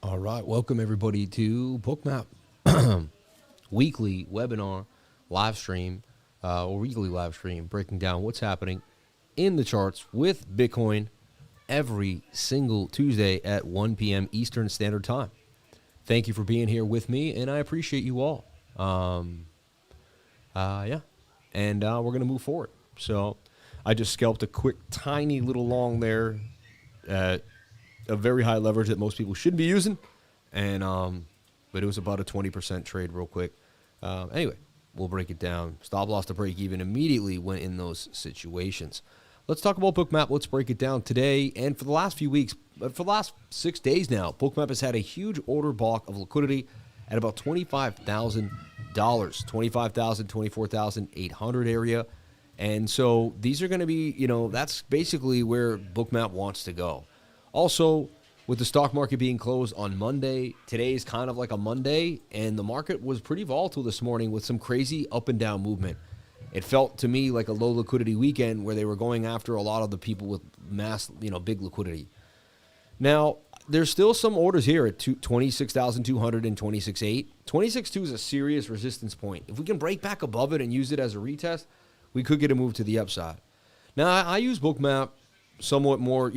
All right, welcome everybody to Bookmap weekly webinar live stream or weekly live stream breaking down what's happening in the charts with Bitcoin every single Tuesday at 1 p.m. Eastern Standard Time. Thank you for being here with me, and I appreciate you all. Yeah, and we're going to move forward. So I just scalped a quick, tiny little long there at a very high leverage that most people shouldn't be using, and but it was about a 20% trade real quick. Anyway, we'll break it down. Stop loss to break even immediately when in those situations. Let's talk about Bookmap. Let's break it down today. And for the last few weeks, for the last 6 days now, Bookmap has had a huge order block of liquidity at about $25,000, $25,000, $24,800 area. And so these are going to be, that's basically where Bookmap wants to go. Also, with the stock market being closed on Monday, today is kind of like a Monday, and the market was pretty volatile this morning with some crazy up and down movement. It felt to me like a low liquidity weekend where they were going after a lot of the people with mass, big liquidity. Now, there's still some orders here at 26,200 and 26.8. 26.2 is a serious resistance point. If we can break back above it and use it as a retest, we could get a move to the upside. Now, I use Bookmap somewhat more,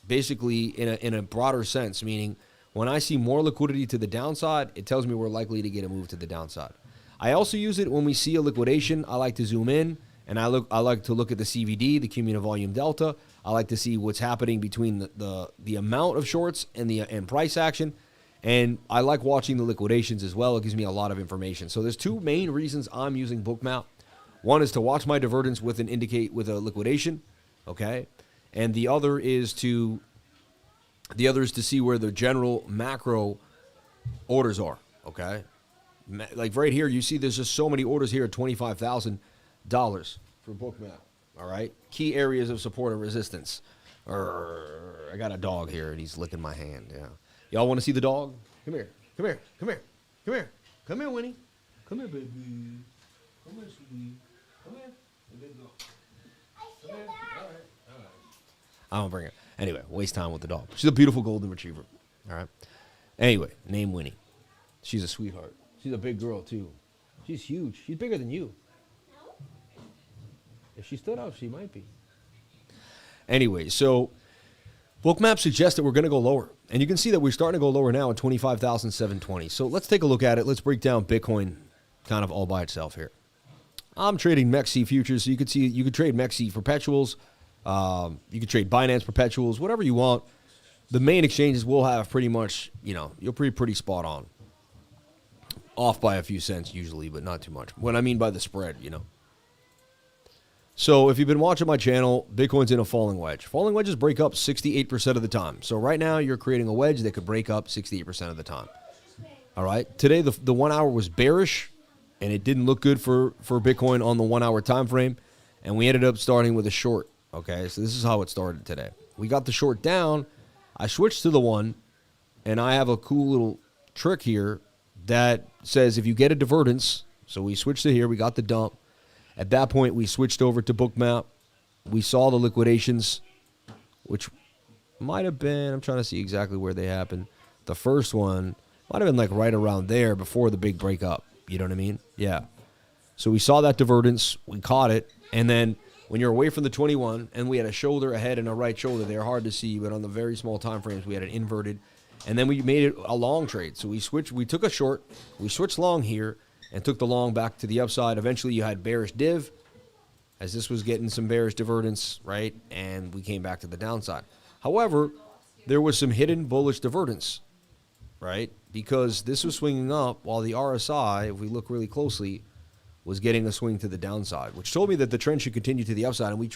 basically in a broader sense, meaning when I see more liquidity to the downside, it tells me we're likely to get a move to the downside. I also use it when we see a liquidation. I like to zoom in, and I like to look at the CVD, the cumulative volume delta. I like to see what's happening between the amount of shorts and price action, and I like watching the liquidations as well. It gives me a lot of information. So there's two main reasons I'm using Bookmap. One is to watch my divergence with a liquidation, okay, and the other is to see where the general macro orders are, okay. Like right here, you see there's just so many orders here at $25,000 for Bookmap, all right? Key areas of support and resistance. I got a dog here, and he's licking my hand, yeah. Y'all want to see the dog? Come here, come here, come here, come here. Come here, Winnie. Come here, baby. Come here, sweetie. Come here. Good dog. Come here. All right. I won't bring her. Anyway, waste time with the dog. She's a beautiful golden retriever, all right? Anyway, name Winnie. She's a sweetheart. She's a big girl, too. She's huge. She's bigger than you. No. If she stood up, she might be. Anyway, so Bookmap suggests that we're going to go lower. And you can see that we're starting to go lower now at 25,720. So let's take a look at it. Let's break down Bitcoin kind of all by itself here. I'm trading MEXC futures. So you could trade MEXC perpetuals. You could trade Binance perpetuals, whatever you want. The main exchanges will have pretty much, you'll pretty spot on. Off by a few cents usually, but not too much. What I mean by the spread, So if you've been watching my channel, Bitcoin's in a falling wedge. Falling wedges break up 68% of the time. So right now you're creating a wedge that could break up 68% of the time. All right. Today the 1 hour was bearish, and it didn't look good for Bitcoin on the 1 hour time frame, and we ended up starting with a short. Okay, so this is how it started today. We got the short down. I switched to the one, and I have a cool little trick here that says if you get a divergence, so we switched to here, we got the dump. At that point, we switched over to Bookmap. We saw the liquidations, which might have been, I'm trying to see exactly where they happened. The first one might have been like right around there before the big breakup. You know what I mean? Yeah. So we saw that divergence, we caught it, and then when you're away from the 21, and we had a shoulder ahead and a right shoulder, they're hard to see, but on the very small time frames, we had an inverted. And then we made it a long trade. So we took a short, we switched long here, and took the long back to the upside. Eventually you had bearish div, as this was getting some bearish divergence, right? And we came back to the downside. However, there was some hidden bullish divergence, right? Because this was swinging up while the RSI, if we look really closely, was getting a swing to the downside, which told me that the trend should continue to the upside. And we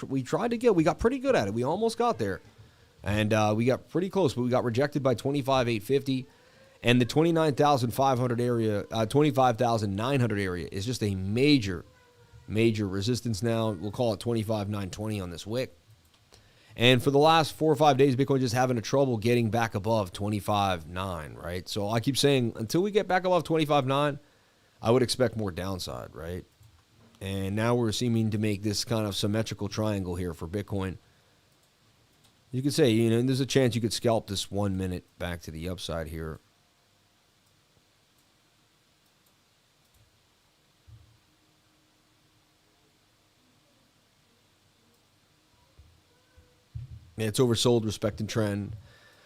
got pretty good at it. We almost got there. And we got pretty close, but we got rejected by 25,850. And the 29,500 area, 25,900 area is just a major resistance now. We'll call it 25,920 on this wick. And for the last 4 or 5 days, Bitcoin just having a trouble getting back above 25,900, right? So I keep saying until we get back above 25,900, I would expect more downside, right? And now we're seeming to make this kind of symmetrical triangle here for Bitcoin. You could say, you know, there's a chance you could scalp this 1 minute back to the upside here. Yeah, it's oversold, respecting trend.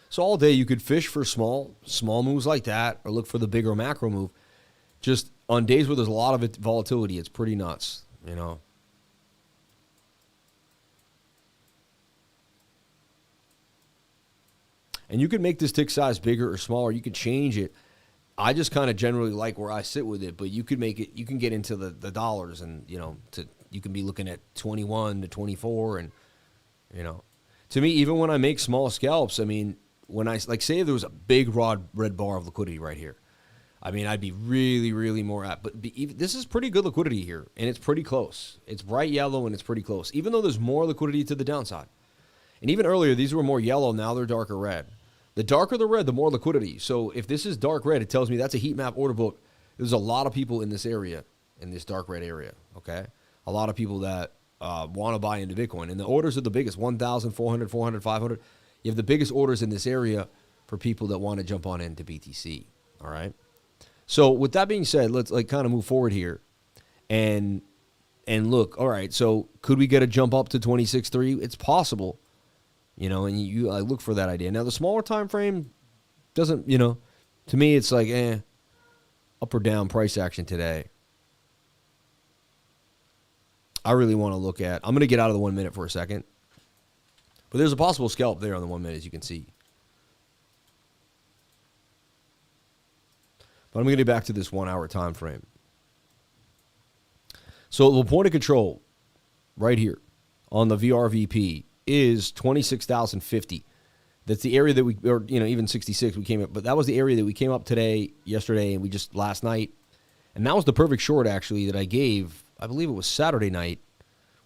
So all day you could fish for small moves like that, or look for the bigger macro move. Just on days where there's a lot of volatility, it's pretty nuts, you know. And you can make this tick size bigger or smaller. You can change it. I just kind of generally like where I sit with it, but you could make it, you can get into the dollars, and, you know, you can be looking at 21 to 24, and, you know. To me, even when I make small scalps, I mean, when I, like, say there was a big red bar of liquidity right here, I mean, I'd be really, really more at. But this is pretty good liquidity here, and it's pretty close. It's bright yellow, and it's pretty close, even though there's more liquidity to the downside. And even earlier, these were more yellow. Now they're darker red. The darker the red, the more liquidity. So if this is dark red, it tells me that's a heat map order book. There's a lot of people in this area, in this dark red area, okay? A lot of people that want to buy into Bitcoin. And the orders are the biggest, 1,400, 400, 500. You have the biggest orders in this area for people that want to jump on into BTC, all right? So with that being said, let's like kind of move forward here and look, all right, so could we get a jump up to 26.3? It's possible, you know, and you look for that idea. Now, the smaller time frame doesn't, you know, to me it's like, up or down price action today. I really want to look at, I'm going to get out of the 1 minute for a second. But there's a possible scalp there on the 1 minute, as you can see. But I'm going to get back to this 1 hour time frame. So the point of control right here on the VRVP is 26,050. That's the area that we, or, you know, even 66 we came up, but that was the area that we came up today, yesterday, and we just last night. And that was the perfect short, actually, that I gave. I believe it was Saturday night.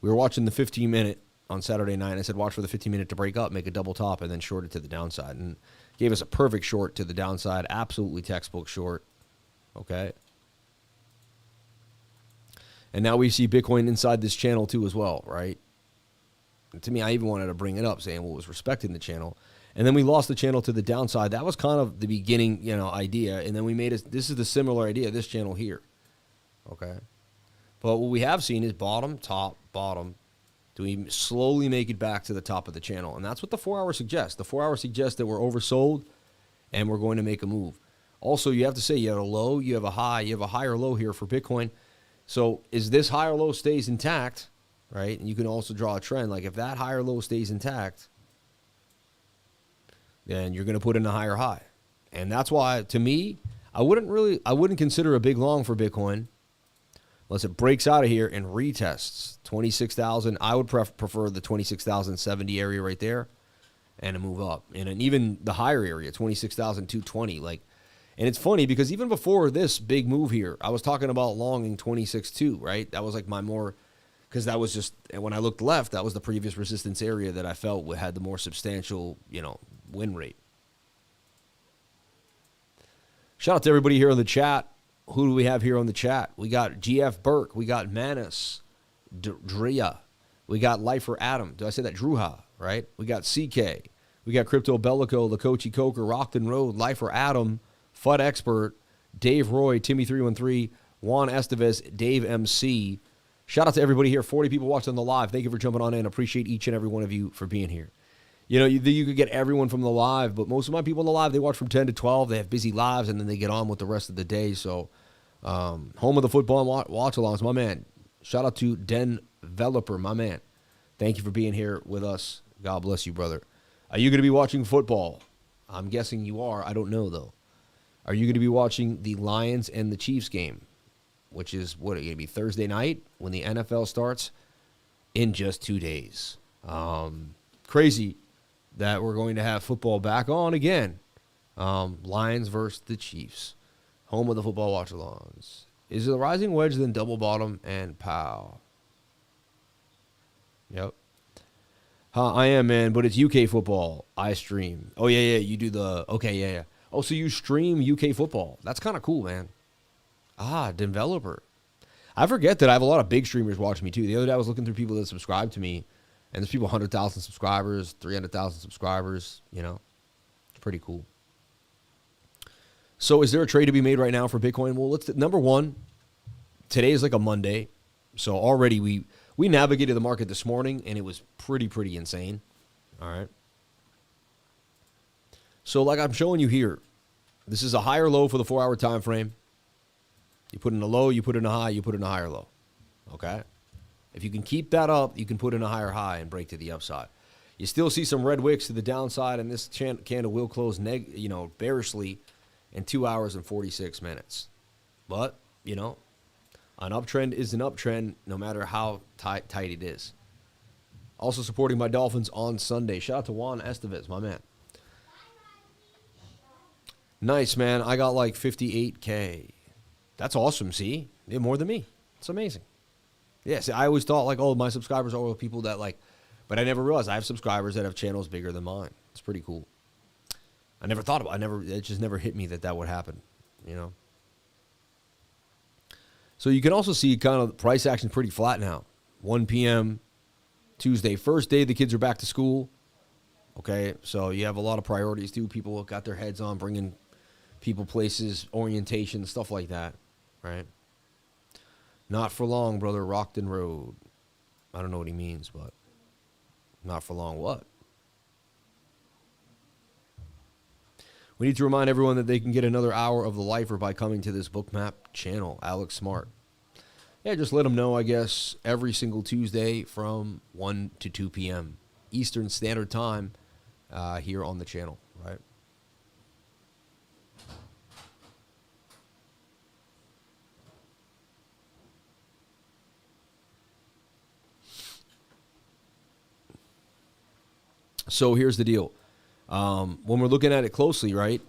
We were watching the 15-minute on Saturday night. And I said, watch for the 15-minute to break up, make a double top, and then short it to the downside. And gave us a perfect short to the downside. Absolutely textbook short. Okay. And now we see Bitcoin inside this channel too as well, right? And to me, I even wanted to bring it up, saying, well, it was respecting the channel. And then we lost the channel to the downside. That was kind of the beginning, you know, idea. And then we made it, this is the similar idea, this channel here. Okay. But what we have seen is bottom, top, bottom. Do we slowly make it back to the top of the channel? And that's what the 4 hour suggests. The 4 hour suggests that we're oversold and we're going to make a move. Also, you have to say you have a low, you have a high, you have a higher low here for Bitcoin. So is this higher low stays intact, right? And you can also draw a trend. Like if that higher low stays intact, then you're going to put in a higher high. And that's why, to me, I wouldn't consider a big long for Bitcoin unless it breaks out of here and retests 26,000. I would prefer the 26,070 area right there and a move up. And even the higher area, 26,220. Like, and it's funny because even before this big move here, I was talking about longing 26.2, right? That was like my more, because that was just, and when I looked left, that was the previous resistance area that I felt had the more substantial, you know, win rate. Shout out to everybody here in the chat. Who do we have here on the chat? We got GF Burke. We got Manus, Drea. We got Lifer Adam. Did I say that? Druha, right? We got CK. We got Crypto Bellico, Lakochi Coker, Rockton Road, Lifer Adam, FUD Expert, Dave Roy, Timmy313, Juan Estevez, Dave MC. Shout out to everybody here. 40 people watching the live. Thank you for jumping on in. Appreciate each and every one of you for being here. You know, you could get everyone from the live, but most of my people in the live, they watch from 10 to 12. They have busy lives, and then they get on with the rest of the day. So, home of the football watch-alongs, my man. Shout out to Den Developer, my man. Thank you for being here with us. God bless you, brother. Are you going to be watching football? I'm guessing you are. I don't know, though. Are you going to be watching the Lions and the Chiefs game, which is, what, it going to be Thursday night when the NFL starts in just 2 days? Crazy that we're going to have football back on again. Lions versus the Chiefs. Home of the football watch-alongs. Is it a rising wedge, then double bottom, and pow? Yep. I am, man, but it's UK football. I stream. Oh, yeah, you do the, okay, yeah. Oh, so you stream UK football. That's kind of cool, man. Developer. I forget that I have a lot of big streamers watching me, too. The other day I was looking through people that subscribe to me, And there's people 100,000 subscribers, 300,000 subscribers, you know. It's pretty cool. So is there a trade to be made right now for Bitcoin? Well, number one, today is like a Monday. So already we navigated the market this morning, and it was pretty insane. All right. So like I'm showing you here, this is a higher low for the 4-hour time frame. You put in a low, you put in a high, you put in a higher low. Okay? If you can keep that up, you can put in a higher high and break to the upside. You still see some red wicks to the downside, and this candle will close bearishly in 2 hours and 46 minutes. But, you know, an uptrend is an uptrend no matter how tight it is. Also supporting my Dolphins on Sunday. Shout out to Juan Estevez, my man. Nice, man. I got like 58K. That's awesome, see? You have more than me. It's amazing. Yes, I always thought like, oh, my subscribers are all people that like, but I never realized I have subscribers that have channels bigger than mine. It's pretty cool. I never thought about it. It just never hit me that would happen, you know? So you can also see kind of price action pretty flat now. 1 p.m. Tuesday, first day the kids are back to school. Okay, so you have a lot of priorities too. People got their heads on bringing people, places, orientation, stuff like that, right? Not for long, brother. Rockton Road. I don't know what he means, but not for long what? We need to remind everyone that they can get another hour of the lifer by coming to this Bookmap channel, Alex Smart. Yeah, just let them know, I guess, every single Tuesday from 1 to 2 p.m. Eastern Standard Time here on the channel, right? So here's the deal. When we're looking at it closely, right?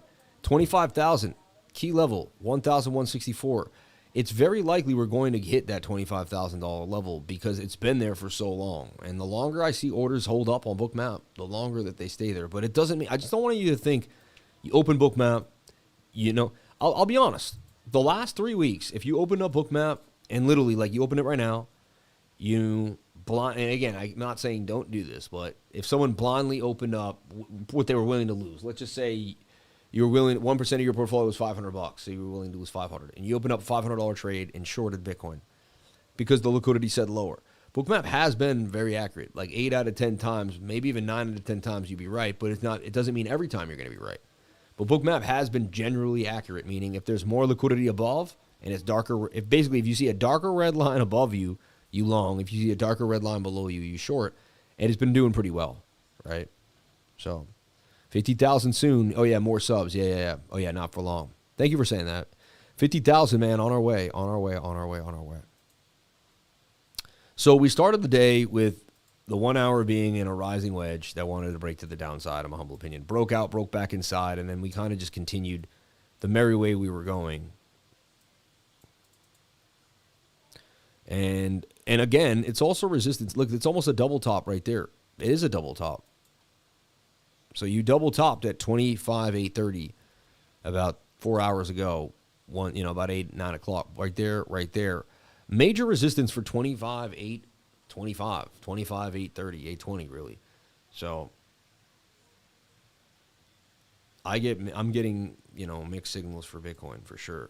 25,000, key level, 1,164. It's very likely we're going to hit that $25,000 level because it's been there for so long. And the longer I see orders hold up on Bookmap, the longer that they stay there. But it doesn't mean, I just don't want you to think you open Bookmap, you know, I'll be honest. The last 3 weeks, if you open up Bookmap and literally like you open it right now, you blind, and again, I'm not saying don't do this, but if someone blindly opened up what they were willing to lose, let's just say you were willing, 1% of your portfolio was $500, so you were willing to lose 500, and you open up a $500 trade and shorted Bitcoin because the liquidity said lower. Bookmap has been very accurate, like 8 out of 10 times, maybe even 9 out of 10 times you'd be right, but it's not. It doesn't mean every time you're going to be right. But Bookmap has been generally accurate, meaning if there's more liquidity above and it's darker, if you see a darker red line above you, you long. If you see a darker red line below you, you short. And it's been doing pretty well, right? So 50,000 soon. Oh, yeah, more subs. Yeah. Oh, yeah, not for long. Thank you for saying that. 50,000, man, on our way. So we started the day with the 1 hour being in a rising wedge that wanted to break to the downside, in my humble opinion. Broke out, broke back inside, and then we kind of just continued the merry way we were going. And again, it's also resistance. Look, it's almost a double top right there. It is a double top. So you double topped at 25,830 about 4 hours ago. About 9 o'clock. Right there. Major resistance for 25,825, 25,830, 820 really. So I'm getting mixed signals for Bitcoin for sure.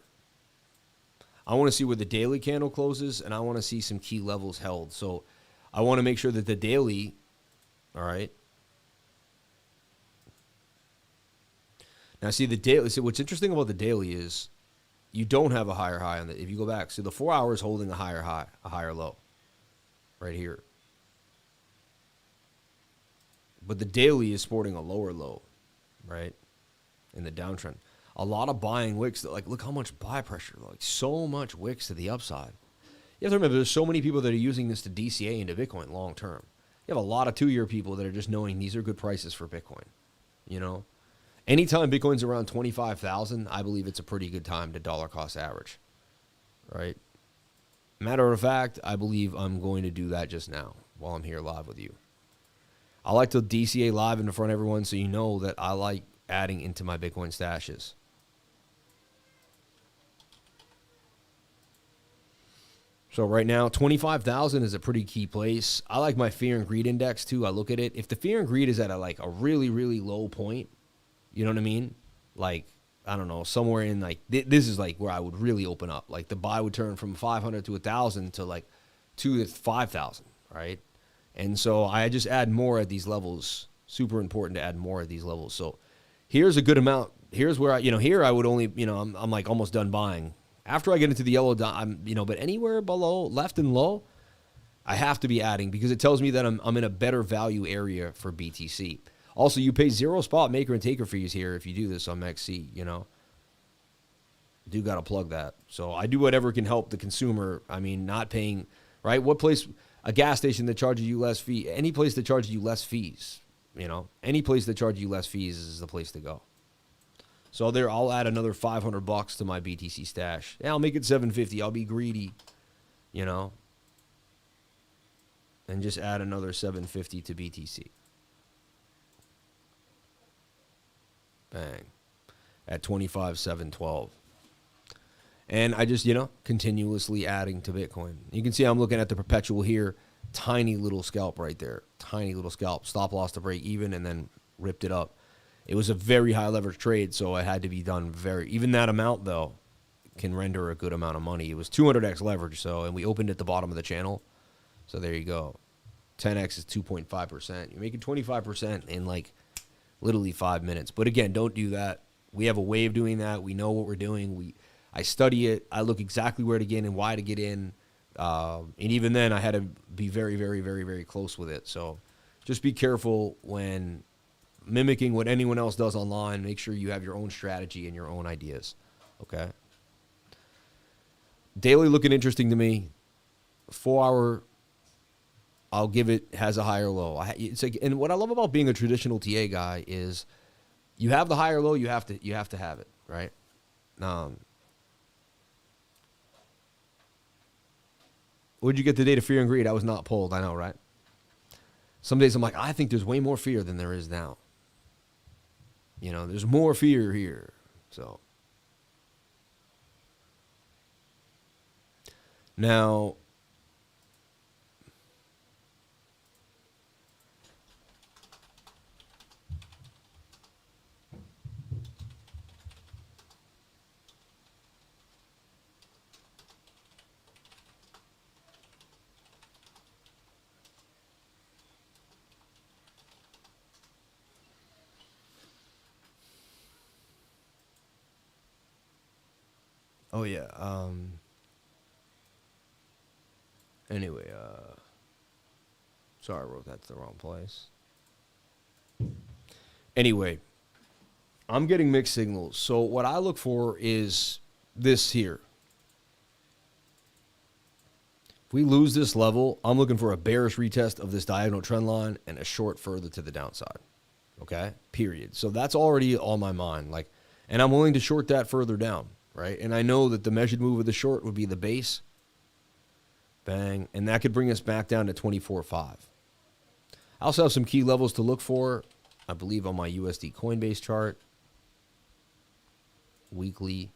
I want to see where the daily candle closes, and I want to see some key levels held. So I want to make sure that the daily, all right. Now, see the daily. So what's interesting about the daily is you don't have a higher high on the. If you go back, so the 4 hours holding a higher high, a higher low, right here. But the daily is sporting a lower low, right, in the downtrend. A lot of buying wicks that, like, look how much buy pressure, like so much wicks to the upside. You have to remember, there's so many people that are using this to DCA into Bitcoin long term. You have a lot of 2-year people that are just knowing these are good prices for Bitcoin. Anytime Bitcoin's around 25,000, I believe it's a pretty good time to dollar cost average, right? Matter of fact, I believe I'm going to do that just now while I'm here live with you. I like to DCA live in front of everyone so you know that I like adding into my Bitcoin stashes. So right now, 25,000 is a pretty key place. I like my fear and greed index too. I look at it. If the fear and greed is at like a really, really low point, you know what I mean? Like, I don't know, somewhere in like, this is like where I would really open up. Like the buy would turn from 500 to 1,000 to like 2 to 5,000, right? And so I just add more at these levels. Super important to add more at these levels. So here's a good amount. Here's where here I would only, I'm like almost done buying. After I get into the yellow dot, but anywhere below, left and low, I have to be adding because it tells me that I'm in a better value area for BTC. Also, you pay 0 spot maker and taker fees here if you do this on XC, Do got to plug that. So I do whatever can help the consumer. I mean, not paying, right? What place, a gas station that charges you less fee, any place that charges you less fees, any place that charges you less fees is the place to go. So there, I'll add another $500 to my BTC stash. Yeah, I'll make it 750. I'll be greedy, and just add another 750 to BTC. Bang, at 25,712. And I just, continuously adding to Bitcoin. You can see I'm looking at the perpetual here. Tiny little scalp right there. Tiny little scalp. Stop loss to break even and then ripped it up. It was a very high leverage trade, so it had to be done even that amount, though, can render a good amount of money. It was 200x leverage, and we opened at the bottom of the channel. So there you go. 10x is 2.5%. You're making 25% in like literally 5 minutes. But again, don't do that. We have a way of doing that. We know what we're doing. I study it. I look exactly where to get in and why to get in. And even then, I had to be very, very, very, very close with it. So just be careful when mimicking what anyone else does online. Make sure you have your own strategy and your own ideas. Okay. Daily looking interesting to me. 4 hour, I'll give it, has a higher low. It's like, and what I love about being a traditional TA guy is you have the higher low, you have to have it, right? Where'd you get the data fear and greed? I was not polled. I know, right? Some days I'm like, I think there's way more fear than there is now. There's more fear here. So now, oh yeah. Anyway, sorry, I wrote that to the wrong place. Anyway, I'm getting mixed signals. So what I look for is this here. If we lose this level, I'm looking for a bearish retest of this diagonal trend line and a short further to the downside. Okay? Period. So that's already on my mind. And I'm willing to short that further down, right? And I know that the measured move of the short would be the base. Bang. And that could bring us back down to 24.5. I also have some key levels to look for, I believe, on my USD Coinbase chart. Weekly.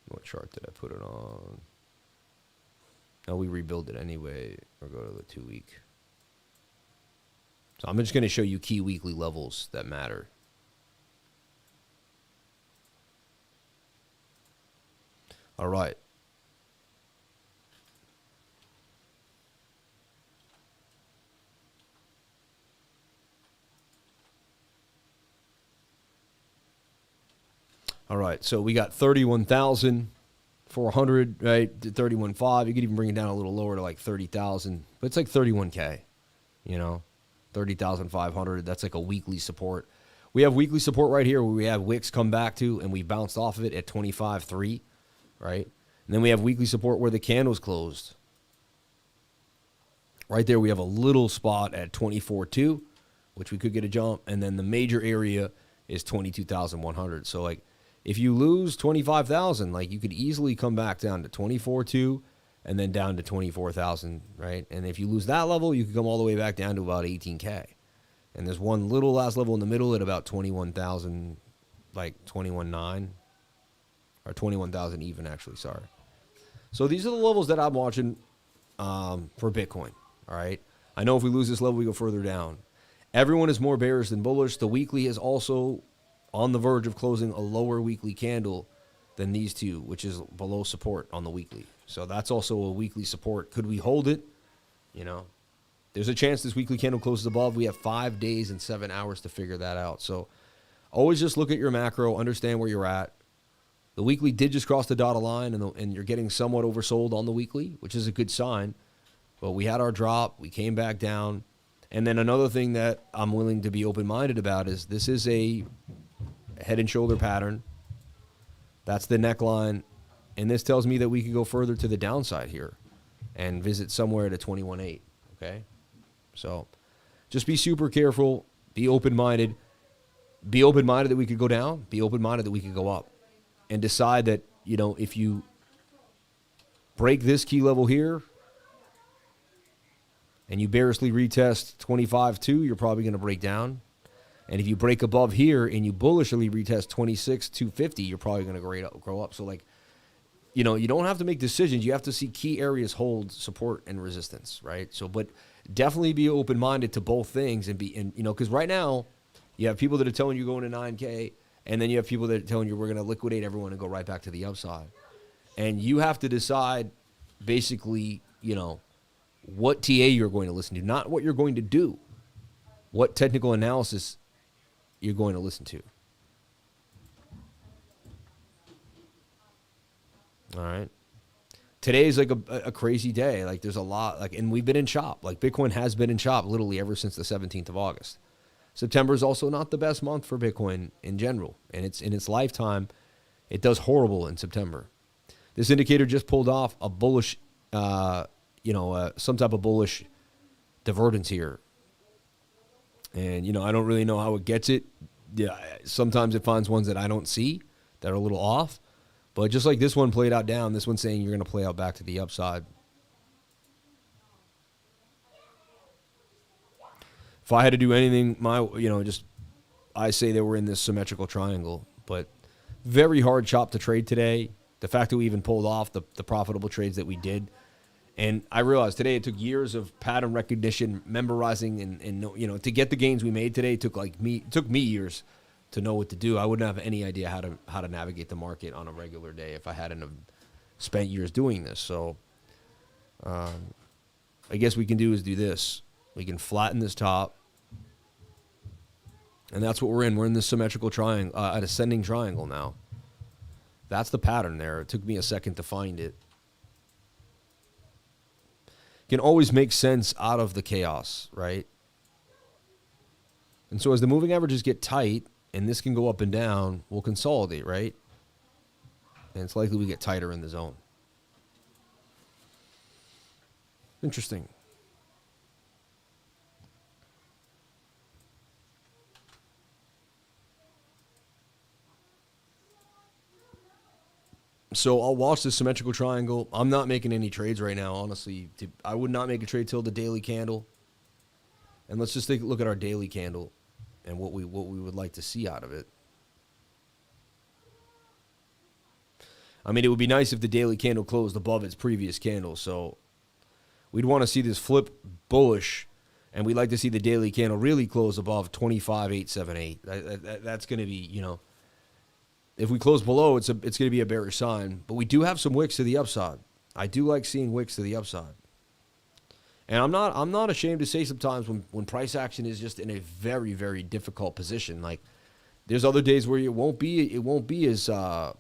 What chart did I put it on? No, we rebuild it anyway, or go to the 2 week. So I'm just going to show you key weekly levels that matter. All right. All right, so we got 31,400, right? 31.5. You could even bring it down a little lower to like 30,000, but it's like 31K, 30,500. That's like a weekly support. We have weekly support right here where we have wicks come back to, and we bounced off of it at 25.3, right? And then we have weekly support where the candle's closed. Right there, we have a little spot at 24.2, which we could get a jump, and then the major area is 22,100. So like, if you lose 25,000, like you could easily come back down to 24.2, and then down to 24,000, right? And if you lose that level, you can come all the way back down to about 18K. And there's one little last level in the middle at about 21,000, like 21.9 or 21,000 even, actually, sorry. So these are the levels that I'm watching for Bitcoin, all right? I know if we lose this level, we go further down. Everyone is more bearish than bullish. The weekly is also on the verge of closing a lower weekly candle than these two, which is below support on the weekly. So that's also a weekly support. Could we hold it? You know, there's a chance this weekly candle closes above. We have 5 days and 7 hours to figure that out. So always just look at your macro, understand where you're at. The weekly did just cross the dotted line, and you're getting somewhat oversold on the weekly, which is a good sign. But we had our drop. We came back down. And then another thing that I'm willing to be open-minded about is this is a head and shoulder pattern. That's the neckline. And this tells me that we could go further to the downside here and visit somewhere to 21.8, okay? So just be super careful. Be open-minded. Be open-minded that we could go down. Be open-minded that we could go up. And decide that, you know, if you break this key level here and you bearishly retest 25.2, you're probably going to break down. And if you break above here and you bullishly retest 26.250, you're probably going to grow up. So, like, you know, you don't have to make decisions. You have to see key areas hold support and resistance, right? So, but definitely be open-minded to both things and you know, because right now you have people that are telling you going to 9K, and then you have people that are telling you we're going to liquidate everyone and go right back to the upside. And you have to decide basically, you know, what TA you're going to listen to, not what you're going to do, what technical analysis you're going to listen to. All right. Today's like a crazy day. Like there's a lot, like, and we've been in chop. Like Bitcoin has been in chop literally ever since the 17th of August. September is also not the best month for Bitcoin in general. And it's in its lifetime, it does horrible in September. This indicator just pulled off a bullish, some type of bullish divergence here. And, you know, I don't really know how it gets it. Yeah, sometimes it finds ones that I don't see that are a little off. But just like this one played out down, this one's saying you're going to play out back to the upside. If I had to do anything, I say that we're in this symmetrical triangle. But very hard chop to trade today. The fact that we even pulled off the profitable trades that we did. And I realized today it took years of pattern recognition, memorizing, and you know, to get the gains we made today took me years to know what to do. I wouldn't have any idea how to navigate the market on a regular day if I hadn't have spent years doing this. So I guess we can do is do this. We can flatten this top, and that's what we're in. We're in this symmetrical triangle, an ascending triangle now. That's the pattern there. It took me a second to find it. Can always make sense out of the chaos, right? And so as the moving averages get tight, and this can go up and down, we'll consolidate, right? And it's likely we get tighter in the zone. Interesting. So I'll watch the symmetrical triangle. I'm not making any trades right now, honestly. I would not make a trade till the daily candle. And let's just take a look at our daily candle and what we would like to see out of it. I mean, it would be nice if the daily candle closed above its previous candle. So we'd want to see this flip bullish, and we'd like to see the daily candle really close above 25,878. That's going to be, you know, if we close below, it's going to be a bearish sign. But we do have some wicks to the upside. I do like seeing wicks to the upside. And I'm not ashamed to say sometimes when price action is just in a very, very difficult position. Like there's other days where it won't be as a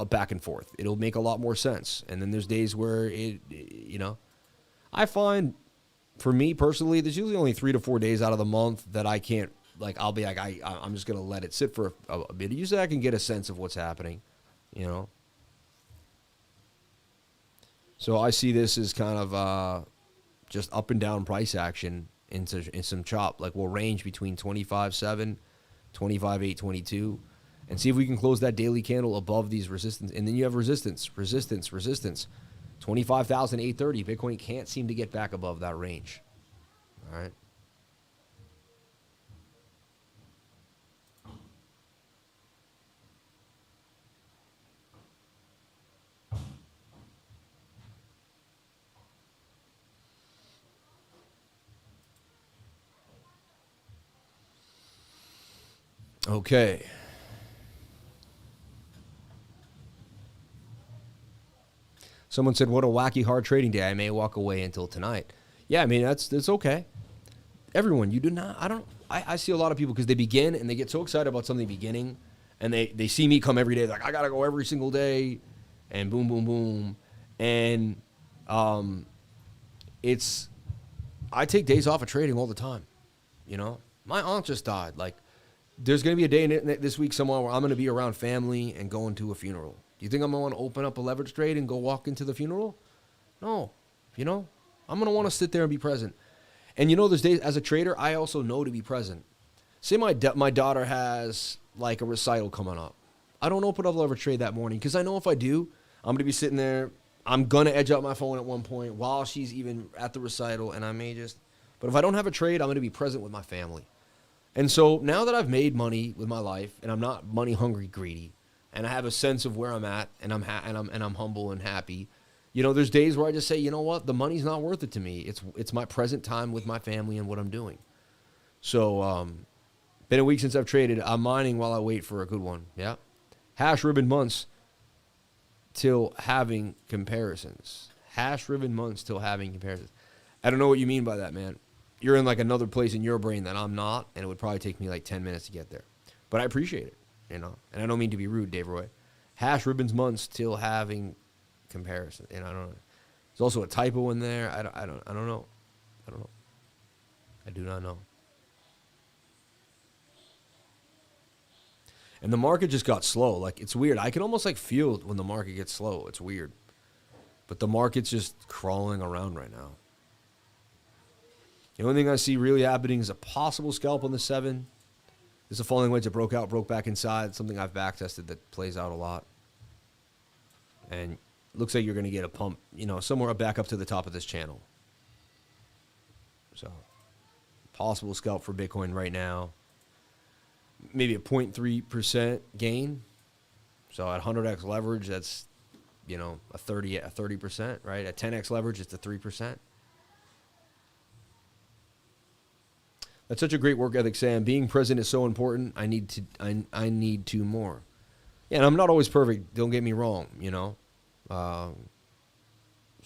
back and forth. It'll make a lot more sense. And then there's days where I find for me personally, there's usually only 3 to 4 days out of the month that I can't. Like, I'll be like, I'm just going to let it sit for a bit. Usually I can get a sense of what's happening, you know. So I see this as kind of just up and down price action in some chop. Like, we'll range between 25.7, 25.822, and see if we can close that daily candle above these resistance. And then you have resistance, resistance, resistance. 25,830. Bitcoin can't seem to get back above that range. All right. Okay. Someone said, what a wacky hard trading day. I may walk away until tonight. Yeah, I mean, that's okay. Everyone, you do not, I see a lot of people because they begin and they get so excited about something beginning and they see me come every day. Like, I got to go every single day and boom, boom, boom. And I take days off of trading all the time. You know, my aunt just died. Like, there's going to be a day this week somewhere where I'm going to be around family and going to a funeral. Do you think I'm going to want to open up a leverage trade and go walk into the funeral? No. You know, I'm going to want to sit there and be present. And you know, there's days as a trader, I also know to be present. Say my daughter has like a recital coming up. I don't open up a leverage trade that morning because I know if I do, I'm going to be sitting there. I'm going to edge up my phone at one point while she's even at the recital, and I may just. But if I don't have a trade, I'm going to be present with my family. And so now that I've made money with my life and I'm not money hungry, greedy, and I have a sense of where I'm at and I'm humble and happy, you know, there's days where I just say, you know what, the money's not worth it to me. It's my present time with my family and what I'm doing. So been a week since I've traded. I'm mining while I wait for a good one. Yeah. Hash ribbon months till having comparisons. Hash ribbon months till having comparisons. I don't know what you mean by that, man. You're in like another place in your brain that I'm not, and it would probably take me like 10 minutes to get there. But I appreciate it, you know. And I don't mean to be rude, Dave Roy. Hash ribbons months till having comparison. And I don't know. There's also a typo in there. I don't know. I do not know. And the market just got slow. Like, it's weird. I can almost like feel it when the market gets slow. It's weird. But the market's just crawling around right now. The only thing I see really happening is a possible scalp on the 7. There's a falling wedge that broke back inside. Something I've backtested that plays out a lot. And looks like you're going to get a pump, you know, somewhere back up to the top of this channel. So, possible scalp for Bitcoin right now. Maybe a 0.3% gain. So at 100x leverage, that's, you know, a 30%, right? At 10x leverage, it's a 3%. That's such a great work ethic, Sam. Being present is so important. I need to more. Yeah, and I'm not always perfect. Don't get me wrong, you know. So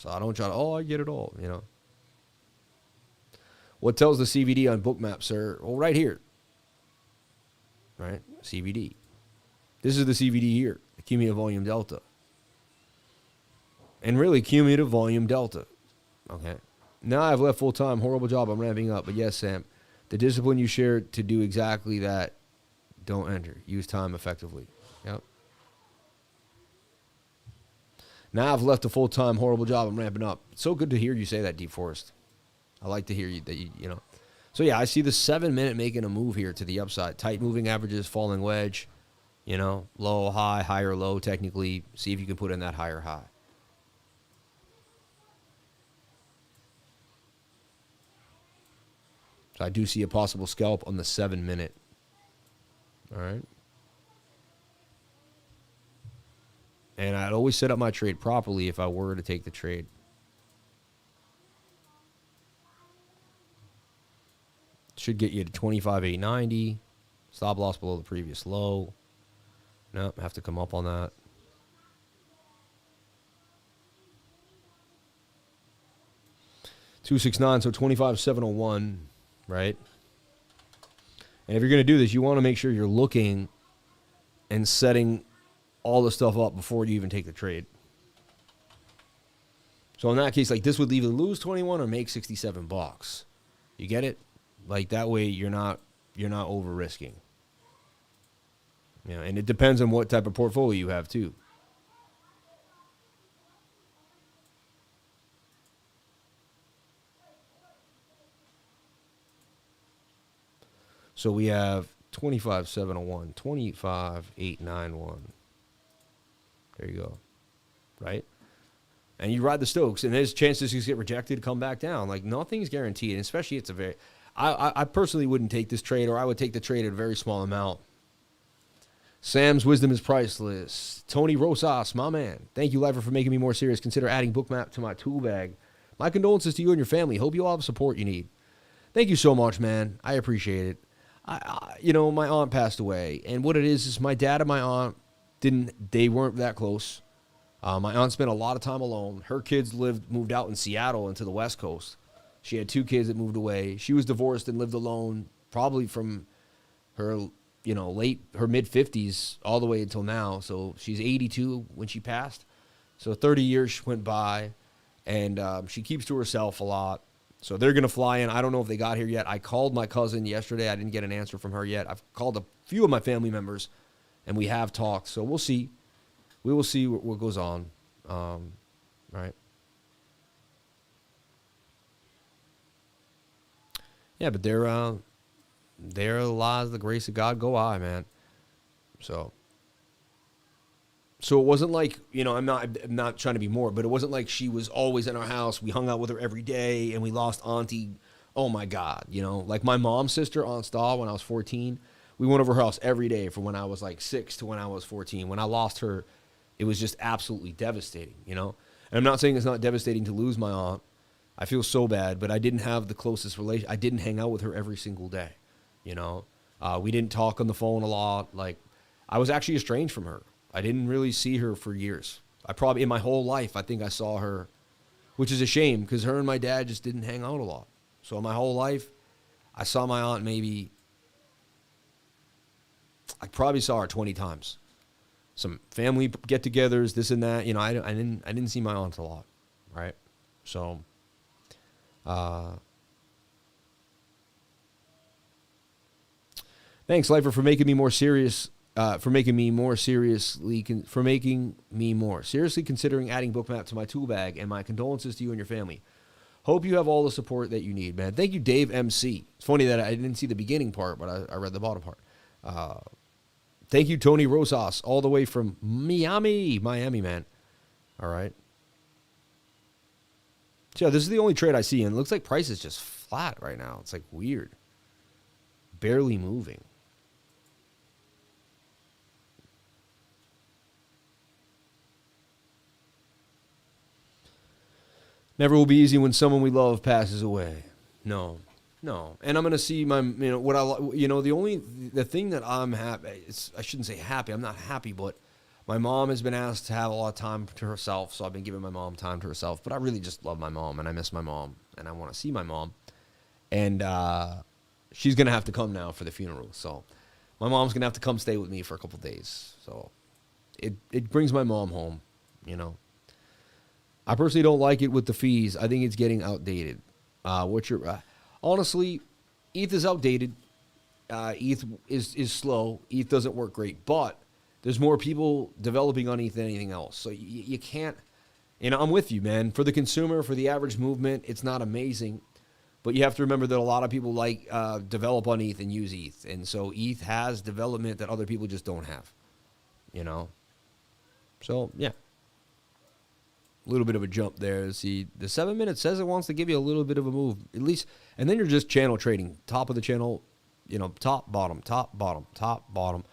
I don't try to, I get it all, you know. What tells the CVD on Bookmap, sir? Well, right here. Right? CVD. This is the CVD here. The cumulative volume delta. And really, cumulative volume delta. Okay. Now I've left full time. Horrible job. I'm ramping up. But yes, Sam. The discipline you shared to do exactly that, don't enter. Use time effectively. Yep. Now I've left a full-time horrible job. I'm ramping up. It's so good to hear you say that, Deep Forest. I like to hear you that you know. So yeah, I see the 7-minute making a move here to the upside. Tight moving averages, falling wedge. You know, low, high, higher, low. Technically, see if you can put in that higher high. So I do see a possible scalp on the 7-minute. All right. And I'd always set up my trade properly if I were to take the trade. Should get you to 25,890. Stop loss below the previous low. Nope, have to come up on that. $269, so 25,701. Right? And if you're going to do this, you want to make sure you're looking and setting all the stuff up before you even take the trade. So in that case, like this would either lose 21 or make $67. You get it? Like that way you're not over risking. You know, and it depends on what type of portfolio you have too. So we have 25,701, 25,891. There you go. Right? and you ride the Stokes, and there's chances you get rejected, come back down. Like, nothing's guaranteed, and especially it's a very. I personally wouldn't take this trade, or I would take the trade at a very small amount. Sam's wisdom is priceless. Tony Rosas, my man. Thank you, Lifer, for making me more serious. Consider adding Bookmap to my tool bag. My condolences to you and your family. Hope you all have the support you need. Thank you so much, man. I appreciate it. My aunt passed away, and what it is my dad and my aunt they weren't that close. My aunt spent a lot of time alone. Her kids moved out in Seattle into the West Coast. She had 2 kids that moved away. She was divorced and lived alone probably from her, her mid-50s all the way until now. So she's 82 when she passed. So 30 years went by, and she keeps to herself a lot. So they're going to fly in. I don't know if they got here yet. I called my cousin yesterday. I didn't get an answer from her yet. I've called a few of my family members, and we have talked. So we'll see. We will see what goes on. Right. Yeah, but there lies the grace of God go I, man. So it wasn't like, I'm not trying to be more, but it wasn't like she was always in our house. We hung out with her every day, and we lost Auntie. Oh my God, like my mom's sister, Aunt Stahl, when I was 14, we went over her house every day from when I was like 6 to when I was 14. When I lost her, it was just absolutely devastating, And I'm not saying it's not devastating to lose my aunt. I feel so bad, but I didn't have the closest relation. I didn't hang out with her every single day, We didn't talk on the phone a lot. Like, I was actually estranged from her. I didn't really see her for years. In my whole life, I think I saw her, which is a shame because her and my dad just didn't hang out a lot. So my whole life, I saw my aunt I probably saw her 20 times. Some family get-togethers, this and that. I didn't see my aunt a lot, right? So, thanks, Lifer, for making me more serious. For making me more seriously considering adding Bookmap to my tool bag, and my condolences to you and your family. Hope you have all the support that you need, man. Thank you, Dave MC. It's funny that I didn't see the beginning part, but I read the bottom part. Thank you, Tony Rosas, all the way from Miami, man. All right. So this is the only trade I see, and it looks like price is just flat right now. It's like weird. Barely moving. Never will be easy when someone we love passes away. No. And I'm going to see the thing that I'm happy, I shouldn't say happy, I'm not happy, but my mom has been asked to have a lot of time to herself, so I've been giving my mom time to herself, but I really just love my mom, and I miss my mom, and I want to see my mom, and she's going to have to come now for the funeral, so my mom's going to have to come stay with me for a couple days, so it brings my mom home, I personally don't like it with the fees. I think it's getting outdated. Honestly, ETH is outdated. ETH is slow. ETH doesn't work great, but there's more people developing on ETH than anything else. So you can't, I'm with you, man. For the consumer, for the average movement, it's not amazing, but you have to remember that a lot of people develop on ETH and use ETH. And so ETH has development that other people just don't have, So, yeah. A little bit of a jump there. See, the 7 minutes says it wants to give you a little bit of a move, at least, and then you're just channel trading, top of the channel, top, bottom, top, bottom, top, bottom,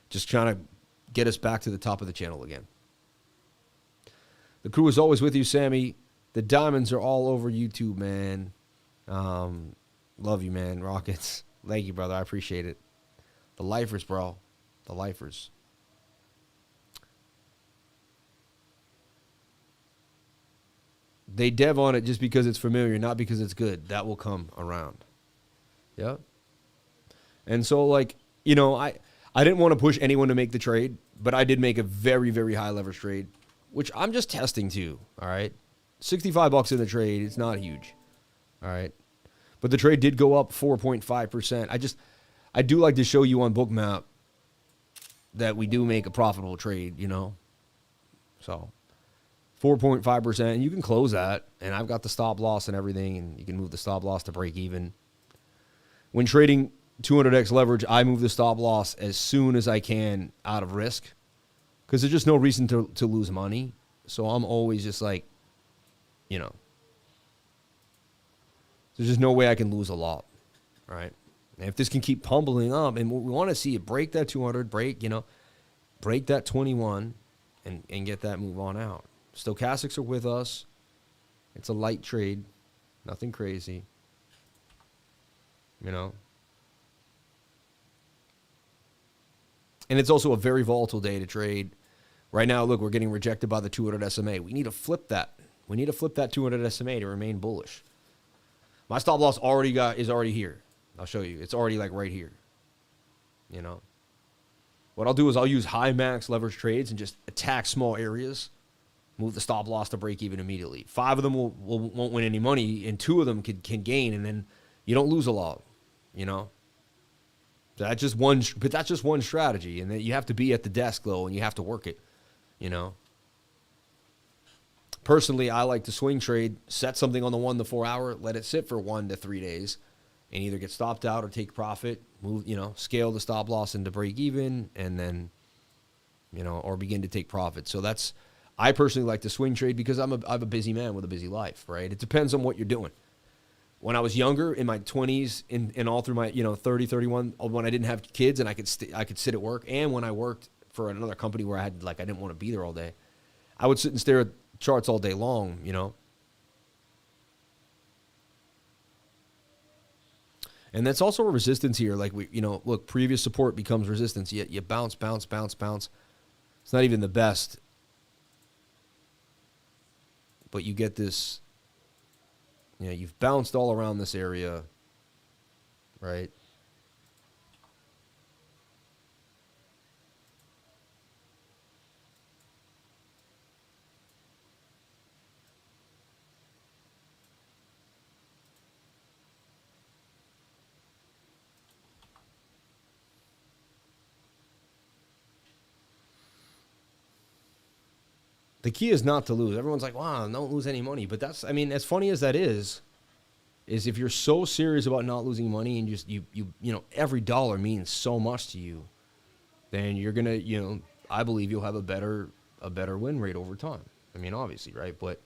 just trying to get us back to the top of the channel again. The crew is always with you, Sammy. The diamonds are all over YouTube, man. Love you, man. Rockets. Thank you, brother. I appreciate it. The lifers, bro. The lifers. They dev on it just because it's familiar, not because it's good. That will come around. Yeah. And so, I didn't want to push anyone to make the trade, but I did make a very, very high leverage trade, which I'm just testing too. All right. $65 in the trade. It's not huge. All right. But the trade did go up 4.5%. I do like to show you on Bookmap that we do make a profitable trade, So 4.5%, and you can close that, and I've got the stop loss and everything, and you can move the stop loss to break even. When trading 200x leverage, I move the stop loss as soon as I can out of risk because there's just no reason to lose money. So I'm always just you know, there's just no way I can lose a lot, right? And if this can keep pummeling up, and we want to see it break that 200, break that 21, and get that move on out. Stochastics are with us. It's a light trade, nothing crazy, you know. And it's also a very volatile day to trade. Right now, look, we're getting rejected by the 200 SMA. We need to flip that. We need to flip that 200 SMA to remain bullish. My stop loss is already here. I'll show you. It's already like right here. You know. What I'll do is I'll use high max leverage trades and just attack small areas. Move the stop loss to break even immediately. 5 of them won't win any money, and 2 of them can gain, and then you don't lose a lot. You know. That's just one strategy, and then you have to be at the desk though, and you have to work it. You know. Personally, I like to swing trade, set something on the 1 to 4 hour, let it sit for 1 to 3 days, and either get stopped out or take profit, move, scale the stop loss into break even, and then, or begin to take profit. So I personally like to swing trade because I'm a busy man with a busy life, right? It depends on what you're doing. When I was younger, in my 20s, and all through my 30, 31, when I didn't have kids and I could sit at work, and when I worked for another company where I didn't want to be there all day, I would sit and stare at charts all day long, And that's also a resistance here. Like look, previous support becomes resistance. You bounce. It's not even the best, but you get this. You've bounced all around this area, right? The key is not to lose. Everyone's like, wow, don't lose any money. But as funny as that is if you're so serious about not losing money and just, every dollar means so much to you, then you're going to, I believe you'll have a better win rate over time. I mean, obviously, right? But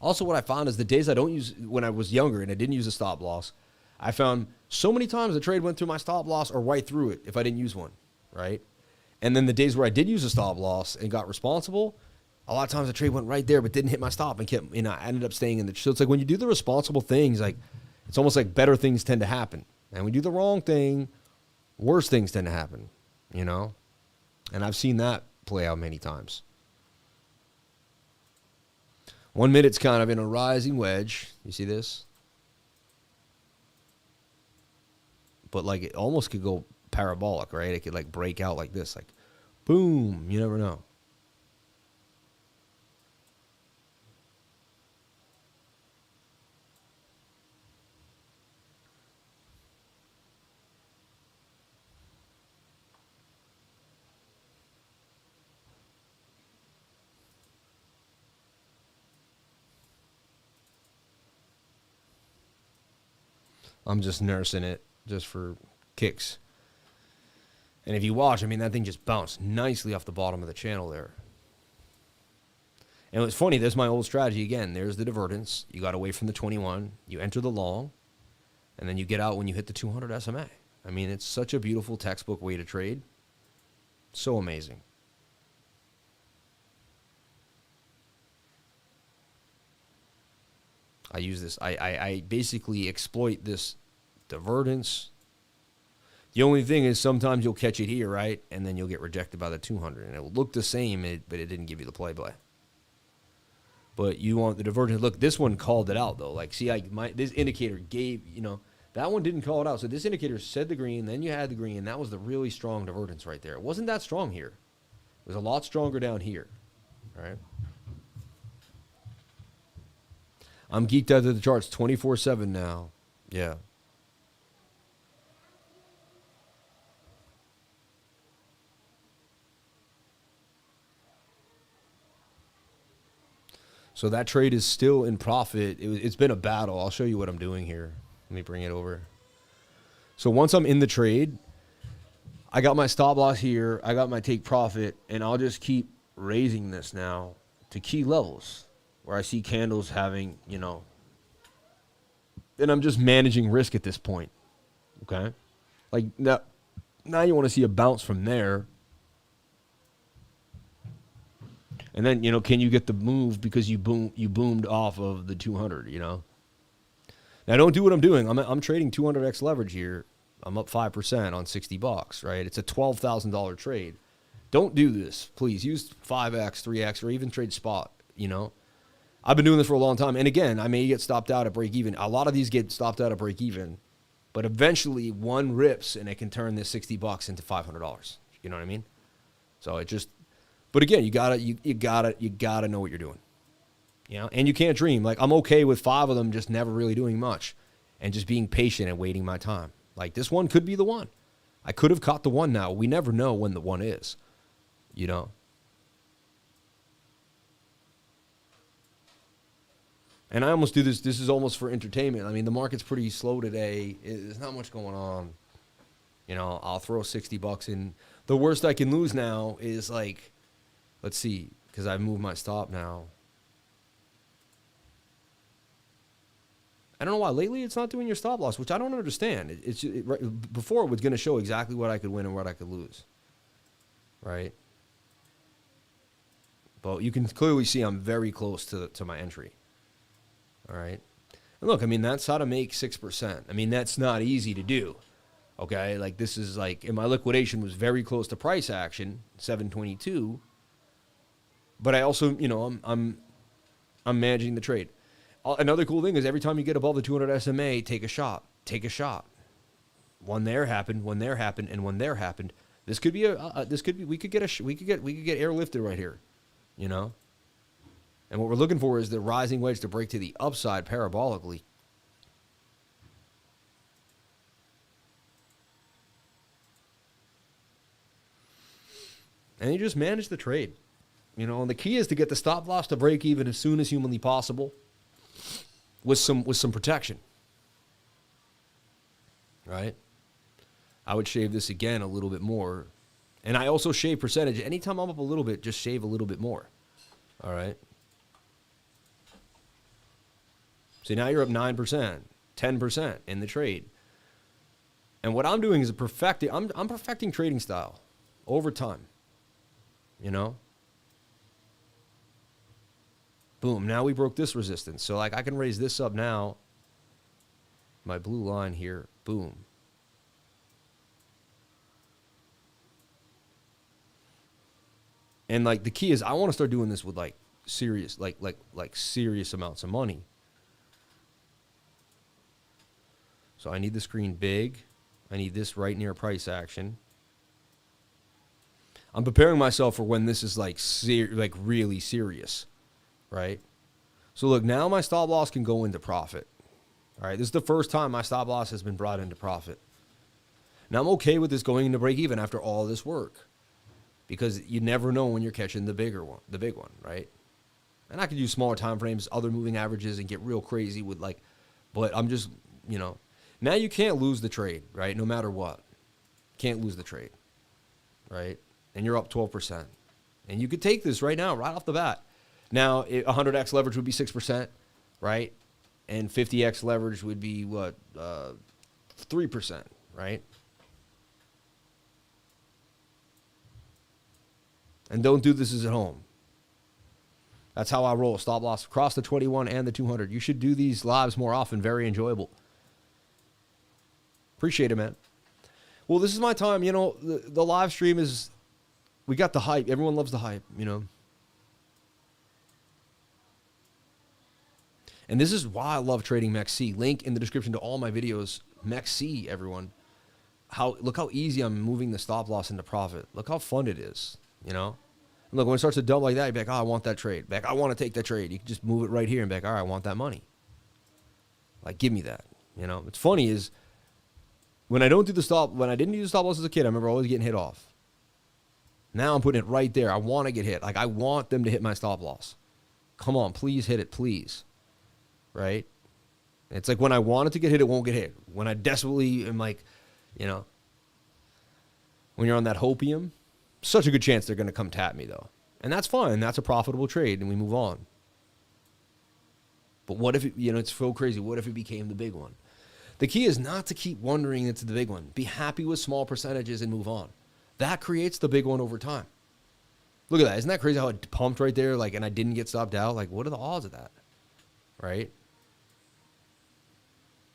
also what I found is the days when I was younger and I didn't use a stop loss, I found so many times the trade went through my stop loss or right through it if I didn't use one, right? And then the days where I did use a stop loss and got responsible, a lot of times the trade went right there but didn't hit my stop and kept, I ended up staying in the. So it's like when you do the responsible things, like it's almost like better things tend to happen. And when you do the wrong thing, worse things tend to happen, And I've seen that play out many times. 1 minute's kind of in a rising wedge. You see this? But like it almost could go parabolic, right? It could like break out like this, like boom, you never know. I'm just nursing it just for kicks. And if you watch, that thing just bounced nicely off the bottom of the channel there. And it was funny, there's my old strategy again. There's the divergence. You got away from the 21. You enter the long. And then you get out when you hit the 200 SMA. It's such a beautiful textbook way to trade. So amazing. I use this. I basically exploit this divergence. The only thing is sometimes you'll catch it here, right? And then you'll get rejected by the 200. And it will look the same, but it didn't give you the play-by. But you want the divergence. Look, this one called it out, though. Like, see, this indicator gave, that one didn't call it out. So this indicator said the green, then you had the green. That was the really strong divergence right there. It wasn't that strong here. It was a lot stronger down here, all right? I'm geeked out of the charts 24/7 now. Yeah. So that trade is still in profit. It's been a battle. I'll show you what I'm doing here. Let me bring it over. So once I'm in the trade, I got my stop loss here. I got my take profit, and I'll just keep raising this now to key levels where I see candles having, you know, and I'm just managing risk at this point. Okay. Like now you want to see a bounce from there. And then, you know, can you get the move because you boomed off of the 200, you know? Now don't do what I'm doing. I'm trading 200x leverage here. I'm up 5% on $60, right? It's a $12,000 trade. Don't do this, please. Use 5x, 3x, or even trade spot, you know? I've been doing this for a long time. And again, I may get stopped out at break even. A lot of these get stopped out at break even. But eventually one rips and it can turn this $60 into $500. You know what I mean? So it just, but again, you gotta know what you're doing. You know, and you can't dream. Like, I'm okay with 5 of them just never really doing much and just being patient and waiting my time. Like, this one could be the one. I could have caught the one now. We never know when the one is, you know. And I almost do this. This is almost for entertainment. I mean, the market's pretty slow today. There's not much going on. You know, I'll throw $60 in. The worst I can lose now is like, let's see, because I've moved my stop now. I don't know why lately it's not doing your stop loss, which I don't understand. Before it was going to show exactly what I could win and what I could lose, right? But you can clearly see I'm very close to my entry, all right? And look, I mean, that's how to make 6%. I mean, that's not easy to do, okay? Like, this is like, and my liquidation was very close to price action, 722. But I also, you know, I'm managing the trade. Another cool thing is every time you get above the 200 SMA, take a shot. Take a shot. One there happened, one there happened, and one there happened. This could be we could get airlifted right here, you know. And what we're looking for is the rising wedge to break to the upside parabolically. And you just manage the trade, you know. And the key is to get the stop loss to break even as soon as humanly possible. With some protection, right? I would shave this again a little bit more. And I also shave percentage. Anytime I'm up a little bit, just shave a little bit more, all right? So now you're up 9%, 10% in the trade. And what I'm doing is I'm perfecting trading style over time, you know? Boom, now we broke this resistance. So, like, I can raise this up now. My blue line here, boom. And, like, the key is I want to start doing this with, like, serious, like serious amounts of money. So I need the screen big. I need this right near price action. I'm preparing myself for when this is, like really serious. Right? So look, now my stop loss can go into profit. All right, this is the first time my stop loss has been brought into profit. Now I'm okay with this going into break even after all this work, because you never know when you're catching the big one, right? And I could use smaller time frames, other moving averages, and get real crazy with like, but I'm just, you know, now you can't lose the trade, right? No matter what, can't lose the trade, right? And you're up 12%, and you could take this right now, right off the bat. Now, 100x leverage would be 6%, right? And 50x leverage would be, what, 3%, right? And don't do this at home. That's how I roll. Stop loss across the 21 and the 200. You should do these lives more often. Very enjoyable. Appreciate it, man. Well, this is my time. You know, the live stream is, we got the hype. Everyone loves the hype, you know. And this is why I love trading MEXC. Link in the description to all my videos. MEXC, everyone. Look how easy I'm moving the stop loss into profit. Look how fun it is, you know? And look, when it starts to double like that, you're like, oh, I want that trade. Back, I want to take that trade. You can just move it right here and be like, all right, I want that money. Like, give me that, you know? What's funny is when I didn't do the stop loss as a kid, I remember always getting hit off. Now I'm putting it right there. I want to get hit. Like, I want them to hit my stop loss. Come on, please hit it, please. Right? It's like when I want it to get hit, it won't get hit. When I desperately am like, you know, when you're on that hopium, such a good chance they're going to come tap me, though. And that's fine. That's a profitable trade, and we move on. But what if it, it's so crazy. What if it became the big one? The key is not to keep wondering it's the big one. Be happy with small percentages and move on. That creates the big one over time. Look at that. Isn't that crazy how it pumped right there? Like, and I didn't get stopped out. Like, what are the odds of that? Right?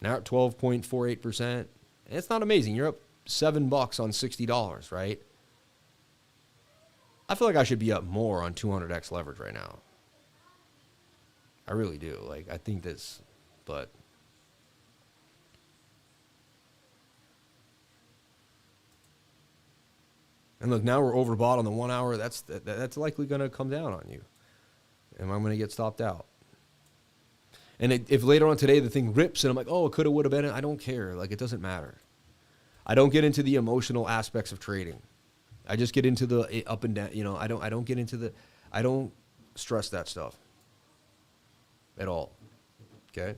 Now at 12.48%. It's not amazing. You're up $7 on $60, right? I feel like I should be up more on 200x leverage right now. I really do. Like, I think this, but and look, now we're overbought on the 1 hour. That's likely going to come down on you, and I'm going to get stopped out. And if later on today the thing rips and I'm like, oh, it could have, would have been, I don't care. Like, it doesn't matter. I don't get into the emotional aspects of trading. I just get into the up and down. I don't get into the. I don't stress that stuff at all. Okay.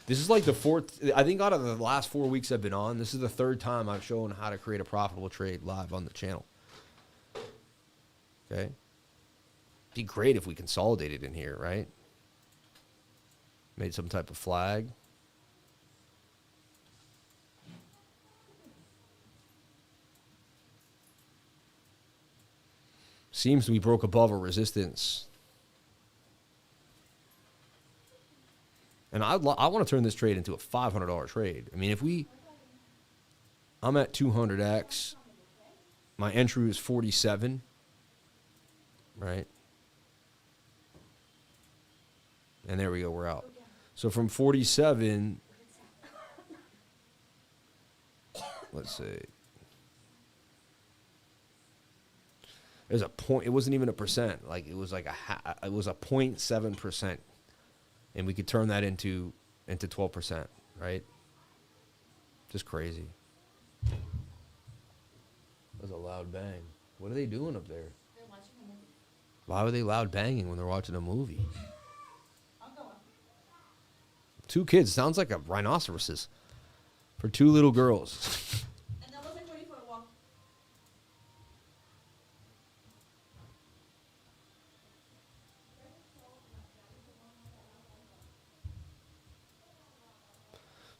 This is like the fourth. I think out of the last 4 weeks I've been on, this is the third time I've shown how to create a profitable trade live on the channel. Okay. Be great if we consolidated in here, right? Made some type of flag. Seems we broke above a resistance. And I want to turn this trade into a $500 trade. I mean, I'm at 200x. My entry was 47, right? And there we go, we're out. So from 47, let's see. There's a point. It wasn't even a percent. Like, it was like it was a 0.7%, and we could turn that into 12%, right? Just crazy. That was a loud bang. What are they doing up there? They're watching a movie. Why were they loud banging when they're watching a movie? I'll go up. 2 kids sounds like a rhinoceroses for 2 little girls.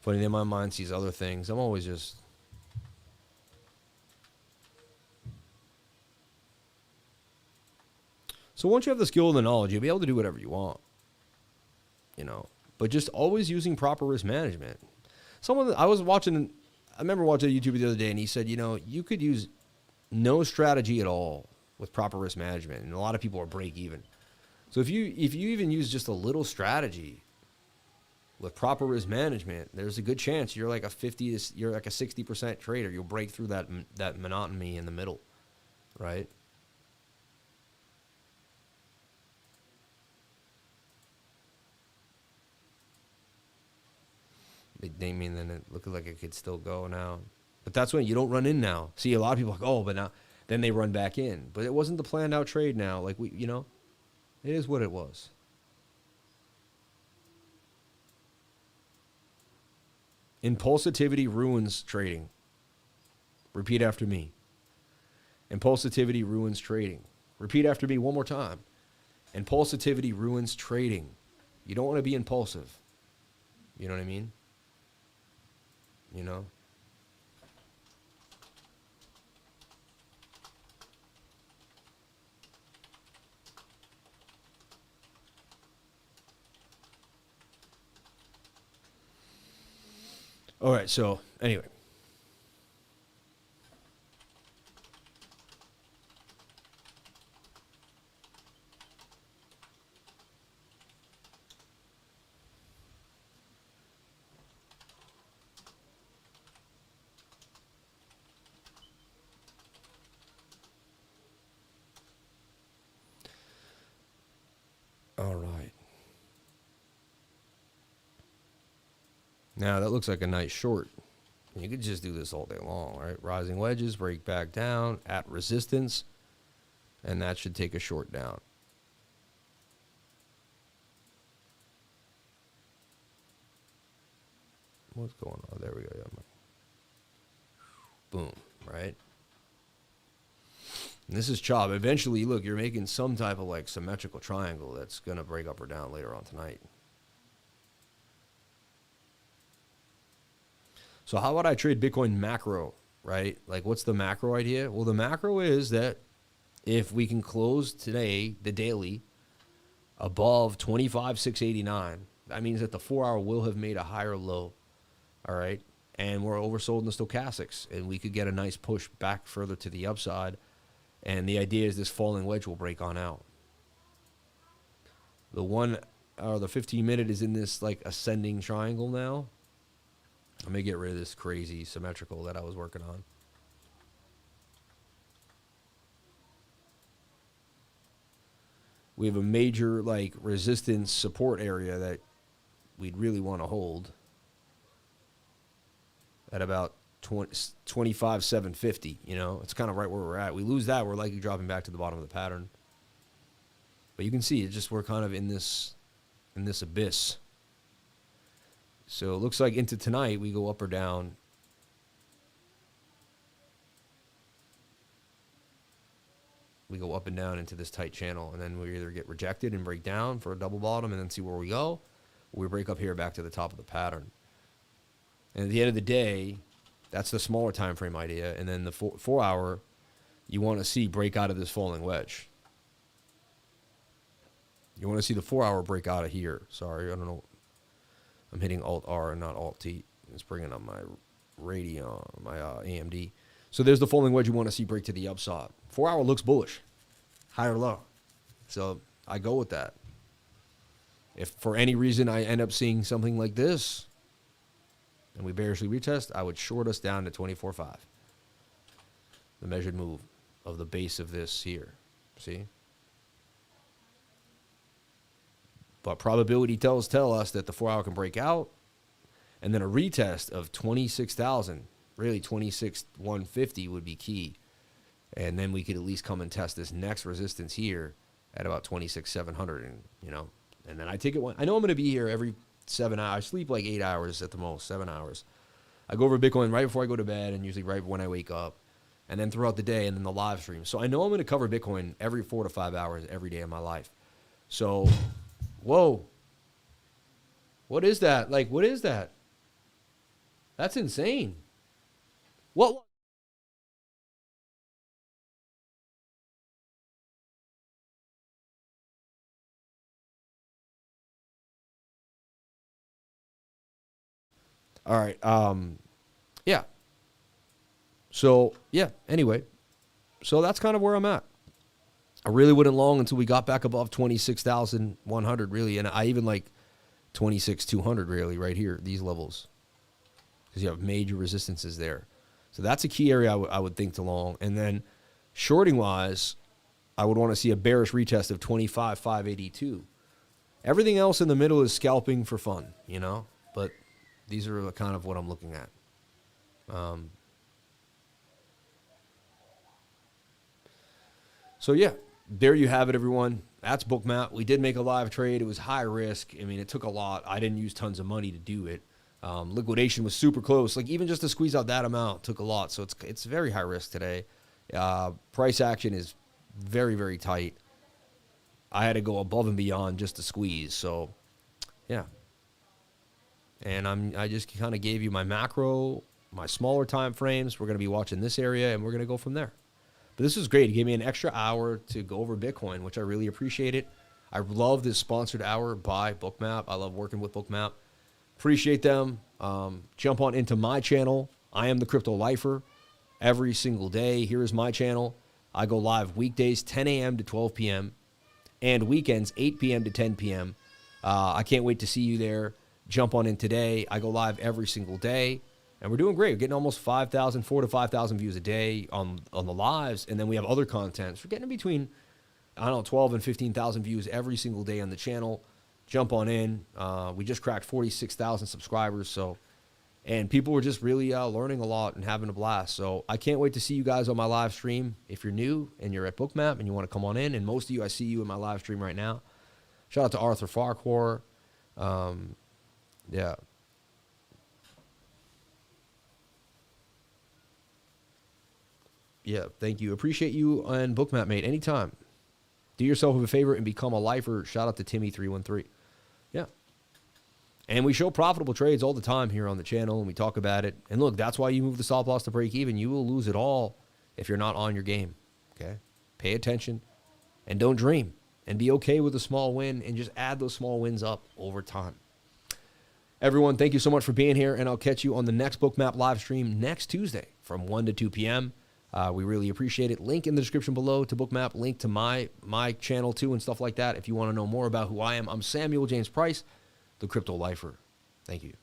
Funny, then my mind sees other things. I'm always just... So once you have the skill and the knowledge, you'll be able to do whatever you want. But just always using proper risk management. I remember watching a YouTuber the other day, and he said, you could use no strategy at all with proper risk management. And a lot of people are break even. So if you even use just a little strategy with proper risk management, there's a good chance you're like a 60% trader. You'll break through that monotony in the middle, right? They mean then it looked like it could still go now, but that's when you don't run in now. See, a lot of people are like, oh, but now then they run back in, but it wasn't the planned out trade. Now, like it is what it was. Impulsivity ruins trading. Repeat after me. Impulsivity ruins trading. Repeat after me one more time. Impulsivity ruins trading. You don't want to be impulsive. You know what I mean? All right, so anyway. All right. Now that looks like a nice short. You could just do this all day long, right? Rising wedges, break back down at resistance, and that should take a short down. What's going on? There we go. Yeah. Boom, right? And this is chop. Eventually, look, you're making some type of like symmetrical triangle that's going to break up or down later on tonight. So how would I trade Bitcoin macro, right? Like, what's the macro idea? Well, the macro is that if we can close today, the daily, above 25,689, that means that the 4-hour will have made a higher low, all right? And we're oversold in the stochastics, and we could get a nice push back further to the upside. And the idea is this falling wedge will break on out. The 15-minute is in this like ascending triangle now. Let me get rid of this crazy symmetrical that I was working on. We have a major like resistance support area that we'd really want to hold at about 25,750. You know, it's kind of right where we're at. We lose that, we're likely dropping back to the bottom of the pattern. But you can see it's just we're kind of in this abyss. So it looks like into tonight we go up or down. We go up and down into this tight channel, and then we either get rejected and break down for a double bottom and then see where we go, or we break up here back to the top of the pattern. And at the end of the day, that's the smaller time frame idea. And then the 4-hour, you want to see break out of this falling wedge. You want to see the 4-hour break out of here. Sorry, I don't know. I'm hitting Alt-R and not Alt-T. It's bringing up my Radeon, my AMD. So there's the falling wedge you want to see break to the upside. 4-hour looks bullish, high or low. So I go with that. If for any reason I end up seeing something like this and we bearishly retest, I would short us down to 24.5. The measured move of the base of this here. See? But probability tell us that the 4-hour can break out, and then a retest of 26,000. Really, 26,150 would be key. And then we could at least come and test this next resistance here at about 26,700. And, you know, and then I take it one. I know I'm going to be here every 7 hours. I sleep like 8 hours at the most, 7 hours. I go over Bitcoin right before I go to bed and usually right when I wake up. And then throughout the day and then the live stream. So I know I'm going to cover Bitcoin every 4 to 5 hours every day of my life. So, whoa. What is that? Like, what is that? That's insane. What? All right. Yeah. So, yeah, anyway. So that's kind of where I'm at. I really wouldn't long until we got back above 26,100, really. And I even like 26,200, really, right here, these levels. Because you have major resistances there. So that's a key area I would think to long. And then shorting-wise, I would want to see a bearish retest of 25,582. Everything else in the middle is scalping for fun, you know? But these are kind of what I'm looking at. So, yeah, there you have it, everyone. That's Bookmap. We did make a live trade. It was high risk. I mean, it took a lot. I didn't use tons of money to do it. Liquidation was super close. Like, even just to squeeze out that amount took a lot. So it's very high risk today. Price action is very, very tight. I had to go above and beyond just to squeeze. So, yeah. And I just kind of gave you my macro, my smaller time frames. We're going to be watching this area, and we're going to go from there. But this was great. It gave me an extra hour to go over Bitcoin, which I really appreciate it. I love this sponsored hour by Bookmap. I love working with Bookmap. Appreciate them. Jump on into my channel. I am the Cryptolifer every single day. Here is my channel. I go live weekdays 10 a.m. to 12 p.m. and weekends 8 p.m. to 10 p.m. I can't wait to see you there. Jump on in today. I go live every single day, and we're doing great. We're getting almost 4 to 5,000 views a day on the lives, and then we have other content. So we're getting in between, 12 and 15,000 views every single day on the channel. Jump on in. We just cracked 46,000 subscribers, and people were just really learning a lot and having a blast. So I can't wait to see you guys on my live stream. If you're new and you're at Bookmap and you want to come on in, and most of you, I see you in my live stream right now. Shout out to Arthur Farquhar. Yeah. Yeah, thank you. Appreciate you and Bookmap, mate. Anytime. Do yourself a favor and become a lifer. Shout out to Timmy313. Yeah. And we show profitable trades all the time here on the channel, and we talk about it. And look, that's why you move the stop loss to break even. You will lose it all if you're not on your game. Okay? Pay attention and don't dream. And be okay with a small win and just add those small wins up over time. Everyone, thank you so much for being here, and I'll catch you on the next Bookmap live stream next Tuesday from 1 to 2 p.m. We really appreciate it. Link in the description below to Bookmap. Link to my channel too and stuff like that if you want to know more about who I am. I'm Samuel James Price, the Cryptolifer. Thank you.